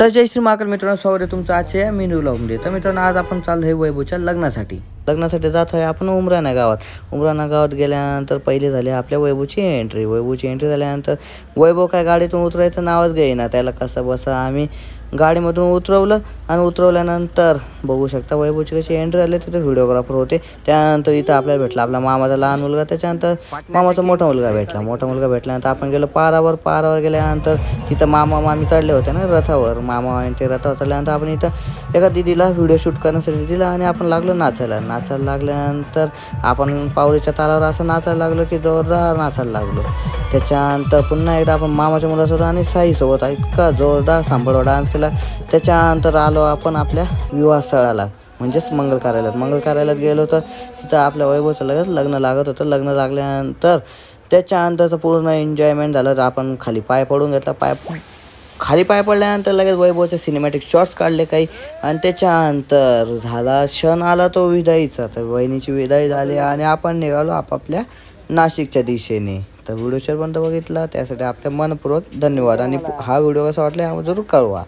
तर जय श्री महाकाल मित्रांनो, स्वागत आहे तुमचं आजच्या मेनू व्लॉगमध्ये. तर मित्रांनो, आज आपण चाललो आहे वैभवच्या लग्नासाठी जात आहे आपण उमराणा गावात. उमराणा गावात गेल्यानंतर पहिले झाले आपल्या वैभवची एंट्री झाल्यानंतर वैभव काय गाडीतून उतरायचं नावच घेईना. त्याला कसं बसा आम्ही गाडीमधून उतरवलं आणि उतरवल्यानंतर बघू शकता वैभवची कशी एंट्री झाली. तिथे व्हिडिओग्राफर होते. त्यानंतर इथं आपल्याला भेटला आपला मामाचा लहान मुलगा, त्याच्यानंतर मामाचा मोठा मुलगा भेटल्यानंतर आपण गेलो पारावर गेल्यानंतर तिथं मामा मामी चढले होते ना रथावर. मामा आणि ते रथावर चढल्यानंतर आपण इथं एका दिदीला व्हिडिओ शूट करण्यासाठी दिला आणि आपण लागलो नाचायला लागल्यानंतर आपण पावरीच्या तालावर असं नाचायला लागलो की जोरदार नाचायला लागलो. त्याच्यानंतर पुन्हा एकदा आपण मामाच्या मुलासोबत आणि साईसोबत इतका जोरदार सांभाळवा डान्स केला. त्याच्यानंतर आलो आपण आपल्या विवाहस्थळाला म्हणजेच मंगल कार्यालयात गेलो. तर तिथं आपल्या वैभवचं लगेच लग्न लागत होतं. लग्न लागल्यानंतर त्याच्यानंतरचं पूर्ण एन्जॉयमेंट झालं. तर आपण खाली पाय पडून घेतला. खाली पाय पडल्यानंतर लगेच वैभवचे सिनेमॅटिक शॉट्स काढले काही आणि त्याच्यानंतर झाला क्षण आला तो विदाईचा. तर वहिनीची विदाई झाली आणि आपण निघालो आपापल्या नाशिकच्या दिशेने. तर व्हिडिओ शेअर पण बघितला त्यासाठी आपल्या मनपूर्वक धन्यवाद. आणि हा व्हिडिओ कसा वाटला जरूर कळवा.